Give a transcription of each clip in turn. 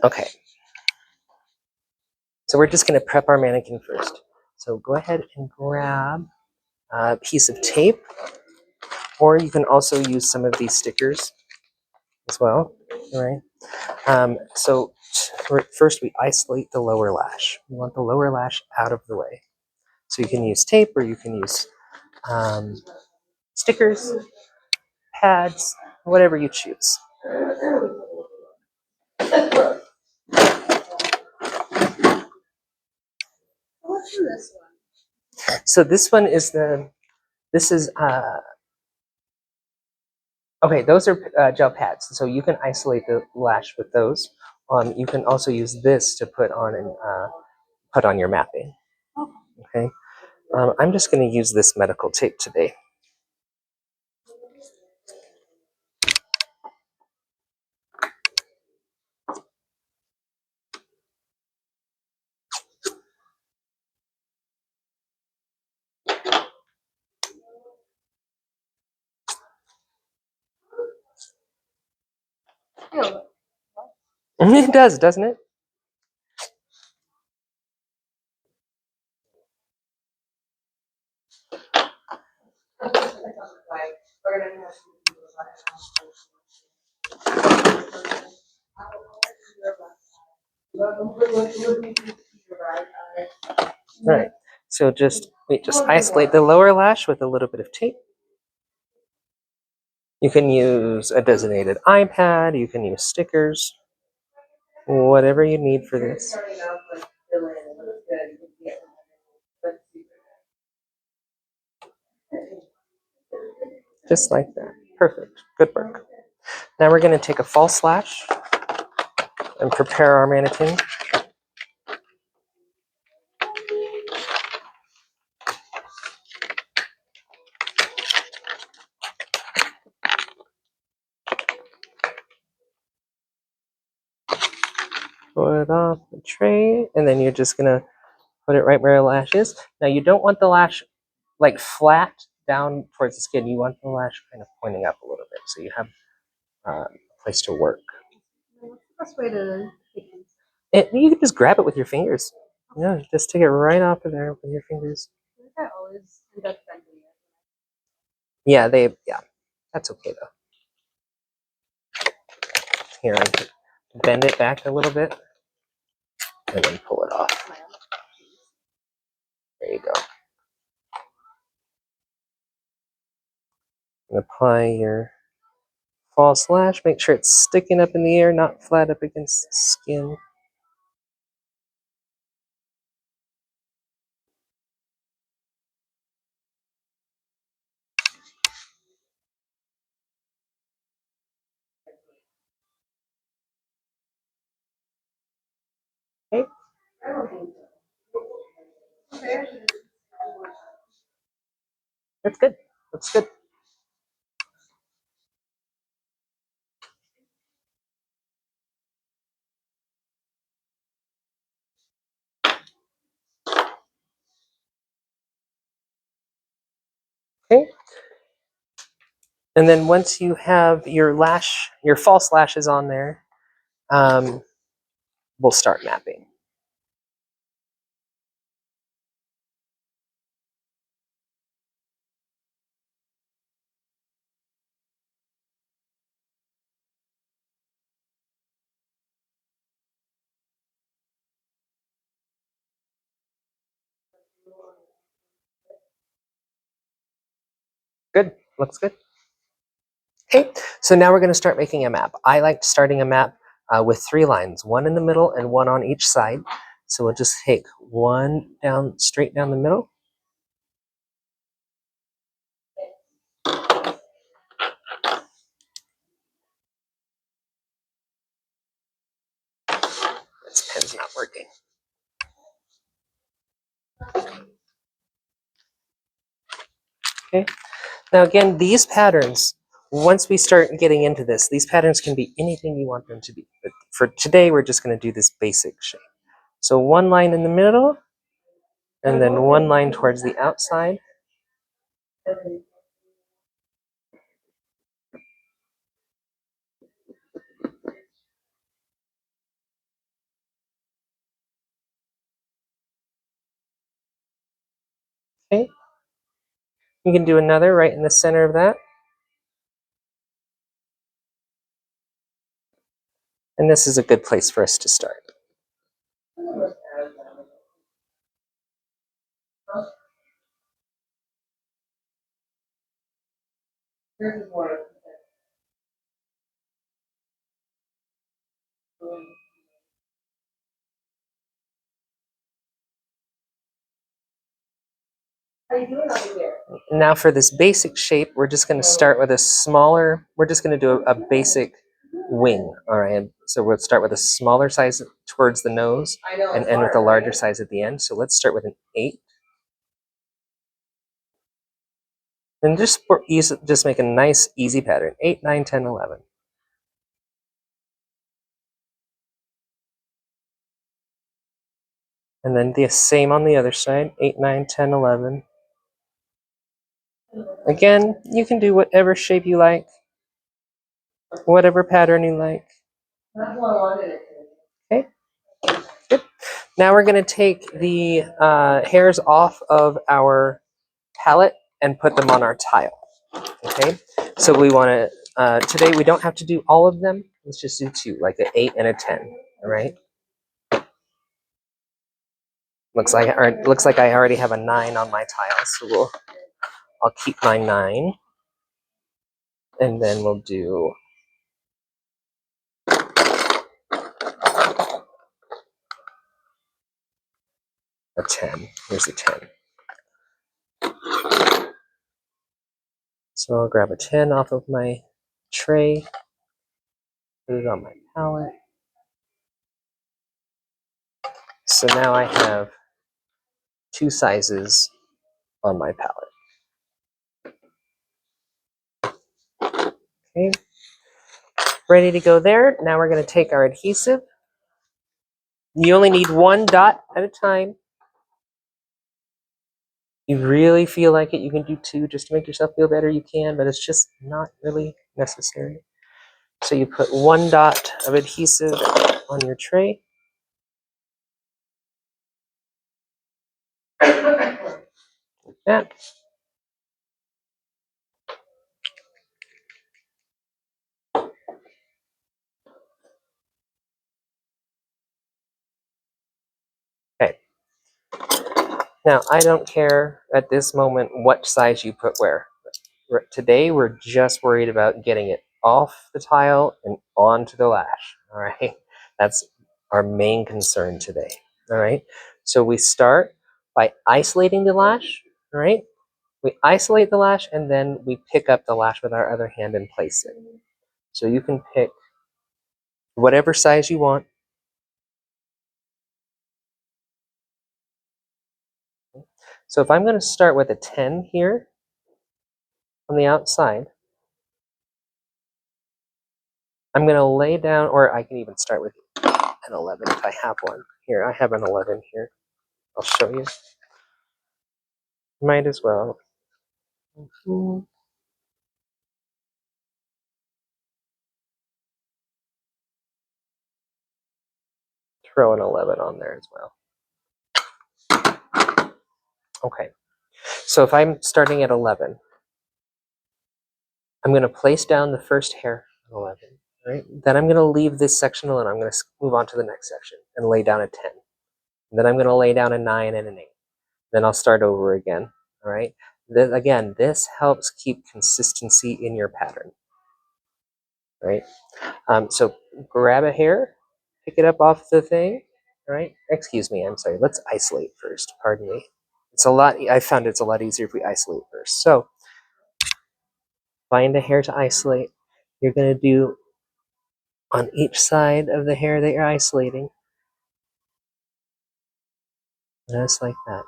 Okay. So we're just going to prep our mannequin first. So go ahead and grab a piece of tape, or you can also use some of these stickers as well. All right. So first we isolate the lower lash. We want the lower lash out of the way. So you can use tape, or you can use stickers, pads, whatever you choose. What's this one? So this one is okay, those are gel pads. So you can isolate the lash with those. You can also use this to put on your mapping. Okay. I'm just going to use this medical tape today. It does, doesn't it? All right. So just isolate the lower lash with a little bit of tape. You can use a designated iPad. You can use stickers. Whatever you need for this. Just like that. Perfect. Good work. Now we're going to take a false lash and prepare our mannequin. Pull it off the tray, and then you're just going to put it right where the lash is. Now you don't want the lash like flat down towards the skin. You want the lash kind of pointing up a little bit so you have a place to work. What's the best way to take You can just grab it with your fingers. Yeah, just take it right off of there with your fingers. I always end up bending it. Yeah, that's okay though. Here, bend it back a little bit and then pull it off. There you go. And apply your false lash. Make sure it's sticking up in the air, not flat up against the skin. Okay. That's good. That's good. Okay. And then once you have your false lashes on there, we'll start mapping. Good. Looks good. Okay, so now we're going to start making a map. I like starting a map with 3 lines, one in the middle and one on each side. So we'll just take one down, straight down the middle. This pen's not working. Okay, now again, these patterns, once we start getting into this, these patterns can be anything you want them to be. But for today, we're just going to do this basic shape. So one line in the middle, and then one line towards the outside. Okay. You can do another right in the center of that. And this is a good place for us to start. Now for this basic shape, we're just going to start with a smaller, we're just going to do a basic wing, all right? So we'll start with a smaller size towards the nose and end with a larger size at the end. So let's start with an 8. And just make a nice, easy pattern. 8, 9, 10, 11. And then the same on the other side. 8, 9, 10, 11. Again, you can do whatever shape you like, whatever pattern you like. Okay, good. Now we're going to take the hairs off of our palette and put them on our tile. Okay, so we want to, today we don't have to do all of them. Let's just do 2, like an 8 and a 10, all right? Looks like I already have a 9 on my tile, so I'll keep my 9. And then we'll do a 10. Here's a 10. So I'll grab a 10 off of my tray, put it on my palette. So now I have 2 sizes on my palette. Okay, ready to go there. Now we're going to take our adhesive. You only need 1 dot at a time. You really feel like it, you can do 2 just to make yourself feel better, you can, but it's just not really necessary. So you put 1 dot of adhesive on your tray. Like that. Okay. Now, I don't care at this moment what size you put where. Today, we're just worried about getting it off the tile and onto the lash, all right? That's our main concern today, all right? So we start by isolating the lash, all right? We isolate the lash and then we pick up the lash with our other hand and place it. So you can pick whatever size you want. So if I'm going to start with a 10 here on the outside, I'm going to lay down, or I can even start with an 11 if I have one. Here, I have an 11 here. I'll show you. Might as well. Throw an 11 on there as well. Okay, so if I'm starting at 11, I'm going to place down the first hair at 11. Right? Then I'm going to leave this section alone. I'm going to move on to the next section and lay down a 10. And then I'm going to lay down a 9 and an 8. Then I'll start over again. All right. Again, this helps keep consistency in your pattern. Right. So grab a hair, pick it up off the thing. All right. Excuse me. I'm sorry. Let's isolate first. Pardon me. I found it's a lot easier if we isolate first. So find a hair to isolate. You're going to do on each side of the hair that you're isolating. Just like that.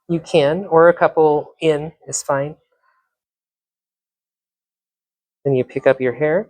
You can, or a couple in is fine. Then you pick up your hair.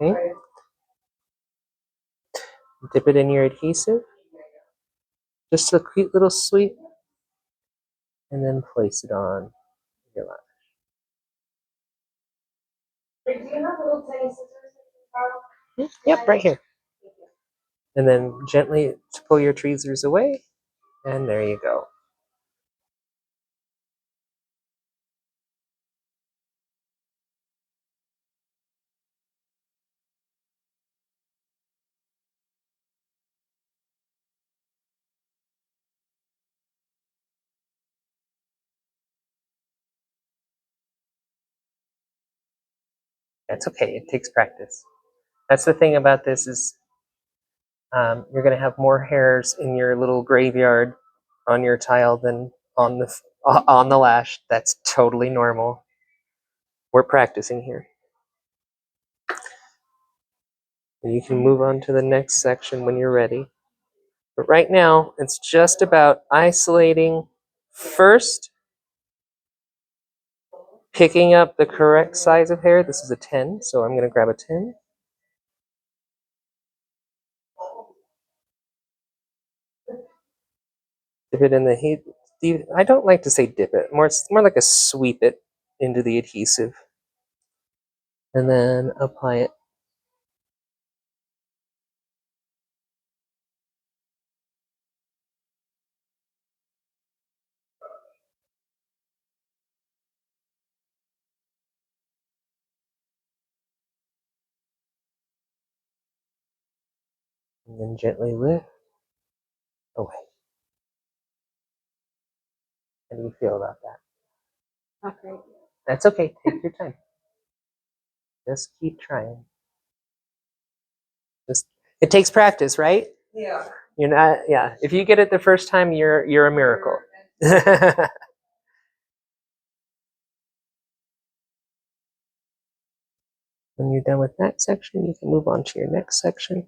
Okay. Dip it in your adhesive. Just a cute little sweep. And then place it on your lash. Yep, right here. And then gently pull your tweezers away, and there you go. That's okay. It takes practice. That's the thing about this is you're going to have more hairs in your little graveyard on your tile than on the lash. That's totally normal. We're practicing here. And you can move on to the next section when you're ready. But right now, it's just about isolating first, picking up the correct size of hair. This is a 10, so I'm going to grab a 10. Dip it in the heat. I don't like to say dip it. It's more like a sweep it into the adhesive. And then apply it. And then gently lift away. How do you feel about that? Not great. That's okay. Take your time. Just keep trying. It takes practice, right? Yeah. You're not. Yeah. If you get it the first time, you're a miracle. When you're done with that section, you can move on to your next section.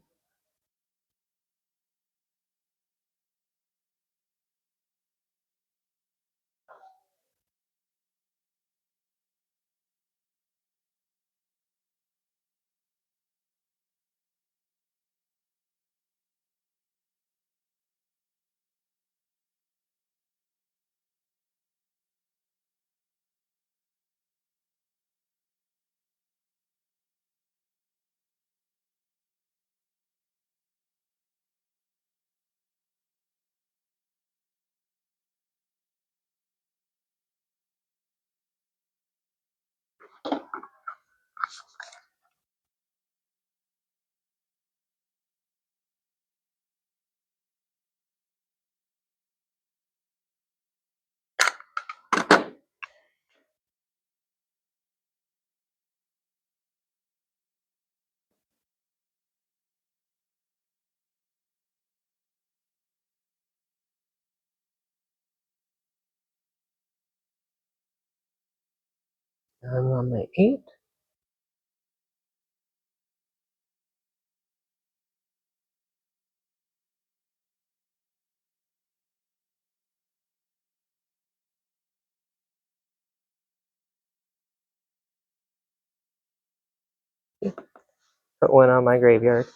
I'm on my 8. Put one on my graveyard.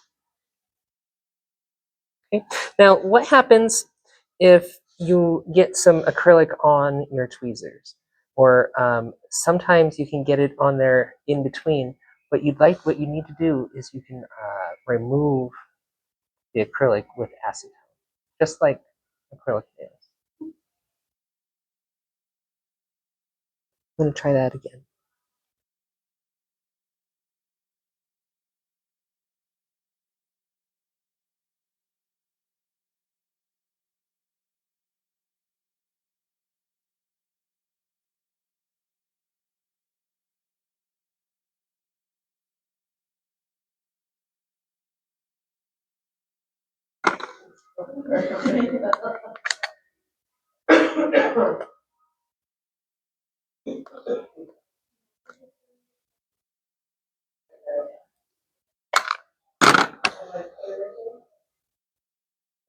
Okay. Now, what happens if you get some acrylic on your tweezers? Or sometimes you can get it on there in between. What you need to do is you can remove the acrylic with acetone, just like acrylic nails. I'm going to try that again.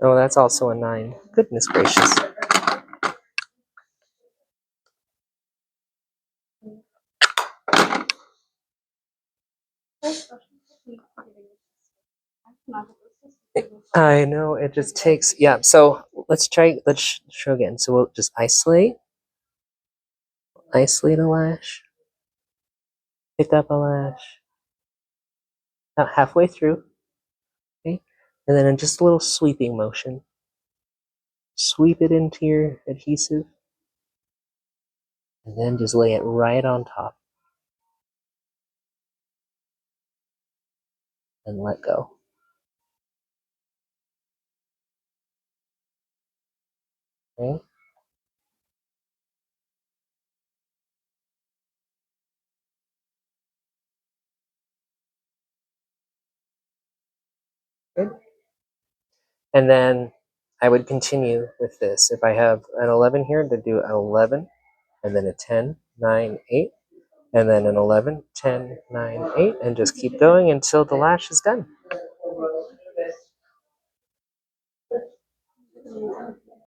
Oh, that's also a 9. Goodness gracious. I know, it just takes, yeah. So let's show again. So we'll just isolate a lash, pick up a lash, about halfway through. Okay, and then in just a little sweeping motion, sweep it into your adhesive, and then just lay it right on top and let go. Okay. Good. And then I would continue with this. If I have an 11 here, to do an 11, and then a 10, 9, 8, and then an 11, 10, 9, 8, and just keep going until the lash is done.